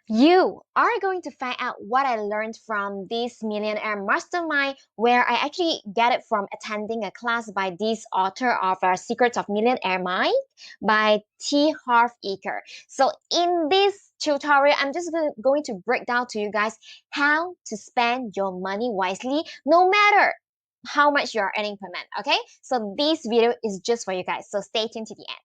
You are going to find out what I learned from this millionaire mastermind, where I actually get it from attending a class by this author of Secrets of Millionaire Mind by Harv Eker. So in this tutorial, I'm just going to break down to you guys how to spend your money wisely, no matter how much you are earning per month. Okay, so this video is just for you guys. So stay tuned to the end.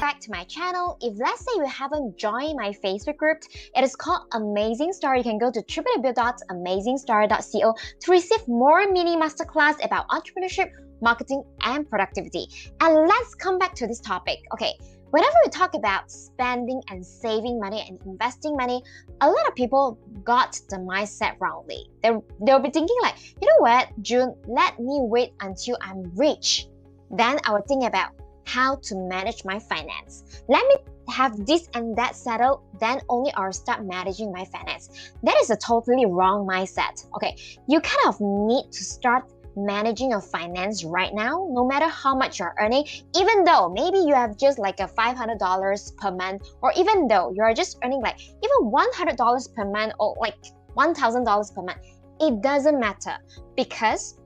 Back to my channel. If let's say you haven't joined my Facebook group, it is called Amazing Star. You can go to www.amazingstar.co to receive more mini masterclass about entrepreneurship, marketing, and productivity. And let's come back to this topic. Okay, whenever we talk about spending and saving money and investing money, a lot of people got the mindset wrongly. They'll be thinking like, you know what, June, let me wait until I'm rich. Then I will think about how to manage my finance. Let me have this and that settled, then only I'll start managing my finance. That is a totally wrong mindset. Okay, you kind of need to start managing your finance right now, no matter how much you're earning, even though maybe you have just like a $500 per month, or even though you're just earning like even $100 per month or like $1,000 per month. It doesn't matter, because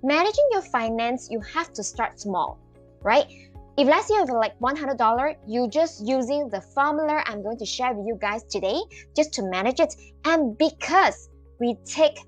managing your finance, you have to start small, right? If let's say you have like $100, you just using the formula I'm going to share with you guys today just to manage it. And because we take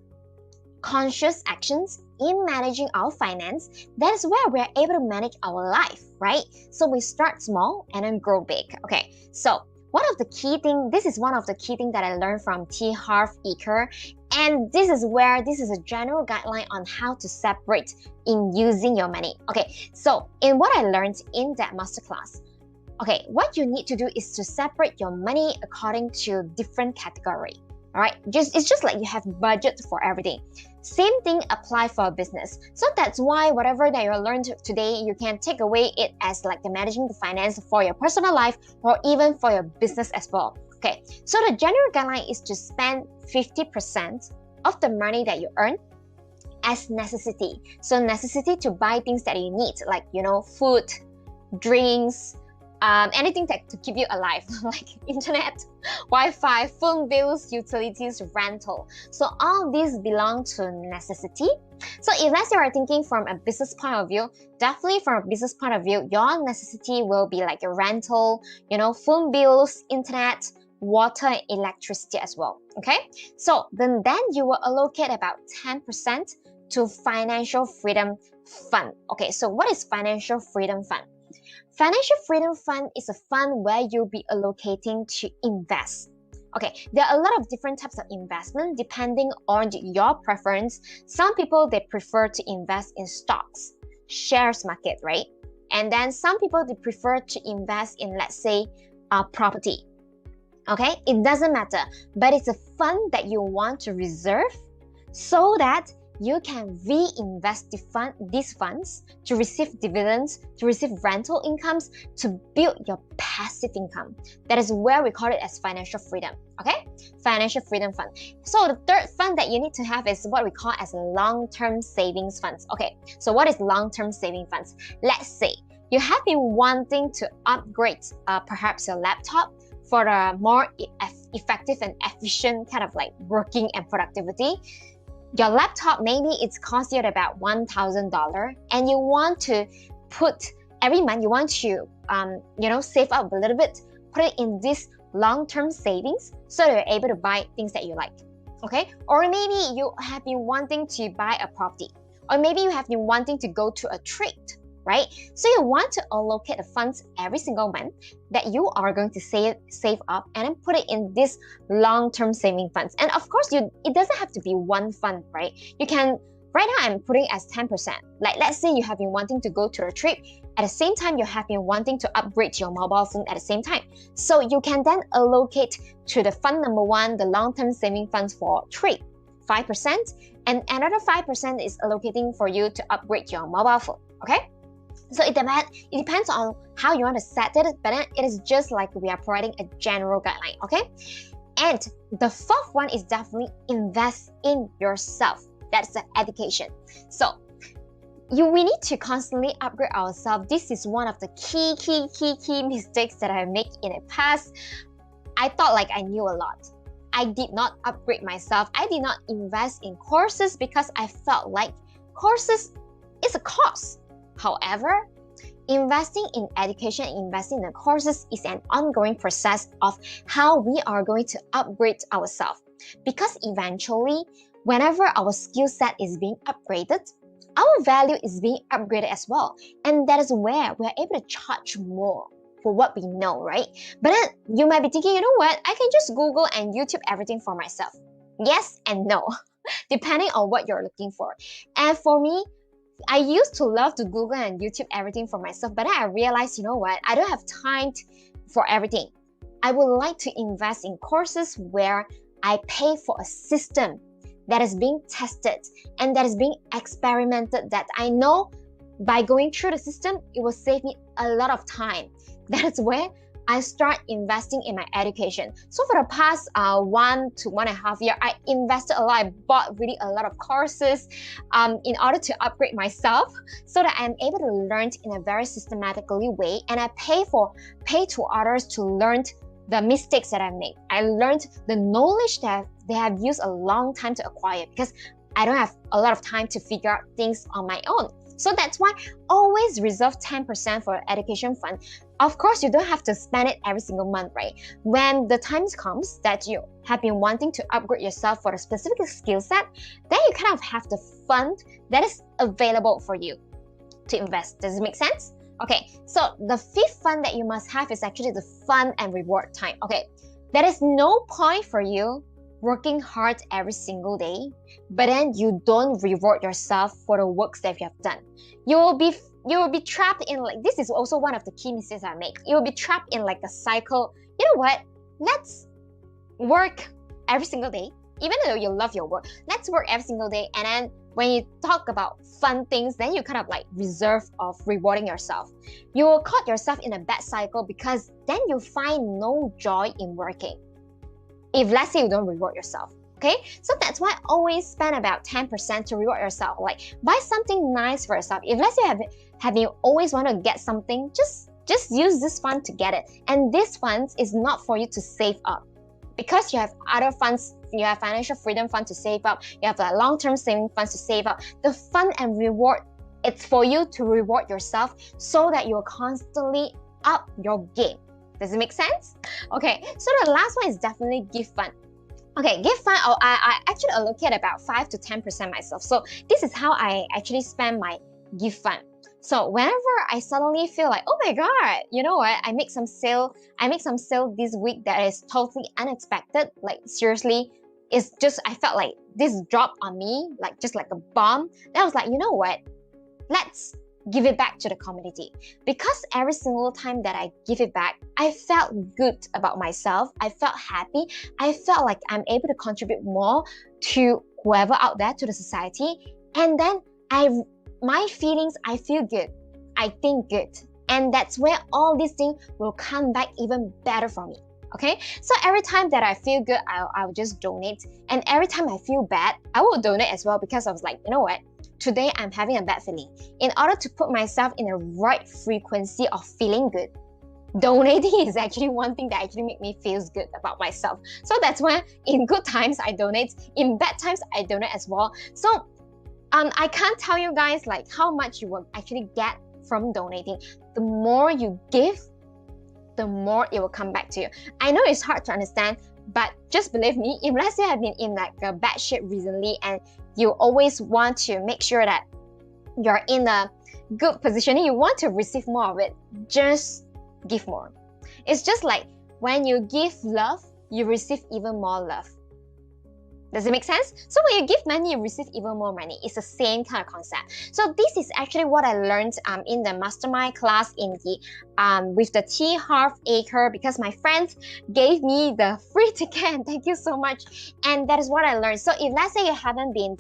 conscious actions in managing our finance, that is where we're able to manage our life, right? So we start small and then grow big. Okay, so this is one of the key things that I learned from Harv Eker. And this is a general guideline on how to separate in using your money. Okay, so in what I learned in that masterclass, okay, what you need to do is to separate your money according to different category. All right, it's just like you have budget for everything. Same thing apply for a business. So that's why whatever that you learned today, you can take away it as like the managing the finance for your personal life or even for your business as well. Okay, so the general guideline is to spend 50% of the money that you earn as necessity. So necessity to buy things that you need, like, you know, food, drinks, anything to keep you alive, like internet, Wi-Fi, phone bills, utilities, rental. So all these belong to necessity. So if let's say you're thinking from a business point of view, definitely from a business point of view, your necessity will be like your rental, you know, phone bills, internet, water, and electricity as well. Okay, so then you will allocate about 10% to financial freedom fund. Okay, so what is financial freedom fund? Financial freedom fund is a fund where you'll be allocating to invest. Okay, there are a lot of different types of investment depending on your preference. Some people, they prefer to invest in stocks, shares market, right? And then some people, they prefer to invest in, let's say, property. Okay, it doesn't matter, but it's a fund that you want to reserve so that you can reinvest these funds to receive dividends, to receive rental incomes, to build your passive income. That is where we call it as financial freedom. Okay, financial freedom fund. So the third fund that you need to have is what we call as long-term savings funds. Okay, so what is long-term saving funds? Let's say you have been wanting to upgrade perhaps your laptop for a more effective and efficient kind of like working and productivity. Your laptop, maybe it's cost you about $1,000, and you want to put every month, you want to save up a little bit, put it in this long-term savings so that you're able to buy things that you like. Okay, or maybe you have been wanting to buy a property, or maybe you have been wanting to go to a trip, right? So you want to allocate the funds every single month that you are going to save up and then put it in this long-term saving funds. And of course, it doesn't have to be one fund, right? You can, right now I'm putting as 10%. Like let's say you have been wanting to go to a trip, at the same time you have been wanting to upgrade your mobile phone at the same time. So you can then allocate to the fund number one, the long-term saving funds for trip, 5%, and another 5% is allocating for you to upgrade your mobile phone, okay? So it depends on how you want to set it, but it is just like we are providing a general guideline, okay? And the fourth one is definitely invest in yourself. That's the education. So we need to constantly upgrade ourselves. This is one of the key mistakes that I make in the past. I thought like I knew a lot. I did not upgrade myself. I did not invest in courses because I felt like courses is a cost. However, investing in education, investing in courses is an ongoing process of how we are going to upgrade ourselves. Because eventually, whenever our skill set is being upgraded, our value is being upgraded as well. And that is where we're able to charge more for what we know, right? But then you might be thinking, you know what? I can just Google and YouTube everything for myself. Yes and no, depending on what you're looking for. And for me, I used to love to Google and YouTube everything for myself, but then I realized, you know what? I don't have time for everything. I would like to invest in courses where I pay for a system that is being tested and that is being experimented, that I know by going through the system, it will save me a lot of time. That is where I start investing in my education. So for the past 1 to 1.5 years, I invested a lot. I bought really a lot of courses in order to upgrade myself so that I'm able to learn in a very systematically way, and I pay to others to learn the mistakes that I made. I learned the knowledge that they have used a long time to acquire because I don't have a lot of time to figure out things on my own. So that's why always reserve 10% for education fund. Of course, you don't have to spend it every single month, right? When the time comes that you have been wanting to upgrade yourself for a specific skill set, then you kind of have the fund that is available for you to invest. Does it make sense? Okay, so the fifth fund that you must have is actually the fun and reward time. Okay, there is no point for you working hard every single day, but then you don't reward yourself for the works that you have done. You will be trapped in, like, this is also one of the key mistakes I make. You will be trapped in like a cycle. You know what? Let's work every single day, even though you love your work. Let's work every single day, and then when you talk about fun things, then you kind of like reserve of rewarding yourself. You will caught yourself in a bad cycle because then you find no joy in working. If let's say you don't reward yourself, okay? So that's why always spend about 10% to reward yourself. Like buy something nice for yourself. If let's say you always want to get something, just use this fund to get it. And this fund is not for you to save up, because you have other funds. You have financial freedom fund to save up. You have a long-term saving funds to save up. The fun and reward, it's for you to reward yourself so that you're constantly up your game. Does it make sense? Okay, so the last one is definitely gift fund. Okay, gift fund, I actually allocate about 5 to 10% myself. So this is how I actually spend my gift fund. So whenever I suddenly feel like, oh my god, you know what, I make some sale this week that is totally unexpected. Like seriously, it's just, I felt like this dropped on me, like just like a bomb. Then I was like, you know what, let's give it back to the community. Because every single time that I give it back, I felt good about myself. I felt happy. I felt like I'm able to contribute more to whoever out there, to the society. And then my feelings, I feel good. I think good. And that's where all these things will come back even better for me. Okay, so every time that I feel good, I'll just donate. And every time I feel bad, I will donate as well, because I was like, you know what? Today I'm having a bad feeling. In order to put myself in the right frequency of feeling good, donating is actually one thing that actually make me feel good about myself. So that's why in good times I donate, in bad times I donate as well. So I can't tell you guys like how much you will actually get from donating. The more you give, the more it will come back to you. I know it's hard to understand, but just believe me, if let's say I've been in like a bad shape recently and you always want to make sure that you're in a good position and you want to receive more of it, just give more. It's just like when you give love, you receive even more love. Does it make sense? So when you give money, you receive even more money. It's the same kind of concept. So this is actually what I learned in the mastermind class in the with the Harv Eker, because my friends gave me the free ticket, and thank you so much. And that is what I learned. So if let's say you haven't been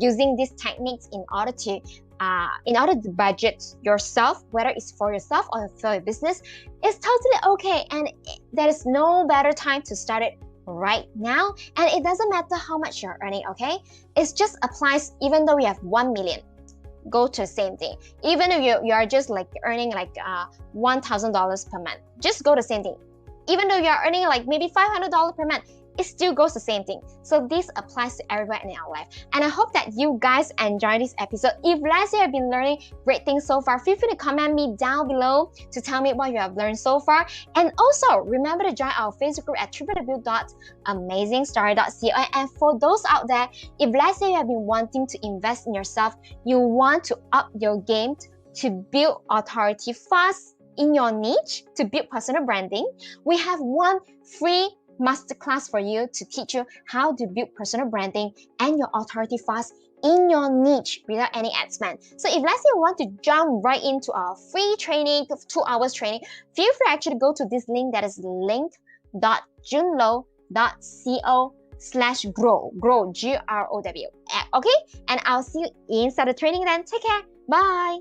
using these techniques in order to budget yourself, whether it's for yourself or for your business, it's totally okay. And there is no better time to start it right now. And it doesn't matter how much you're earning, okay? It just applies even though we have 1 million. go to the same thing. Even if you are just like earning like $1,000 per month, just go to the same thing. Even though you are earning like maybe $500 per month, it still goes the same thing. So this applies to everywhere in our life. And I hope that you guys enjoy this episode. If let's say you've been learning great things so far, feel free to comment me down below to tell me what you have learned so far. And also remember to join our Facebook group at www.amazingstory.co. And for those out there, if let's say you have been wanting to invest in yourself, you want to up your game to build authority fast in your niche, to build personal branding, we have one free masterclass for you to teach you how to build personal branding and your authority fast in your niche without any ad spend. So if let's say you want to jump right into our free training, 2 hours training, feel free to actually go to this link that is link.junlo.co/grow, grow, Grow. Okay, and I'll see you inside the training then. Take care. Bye.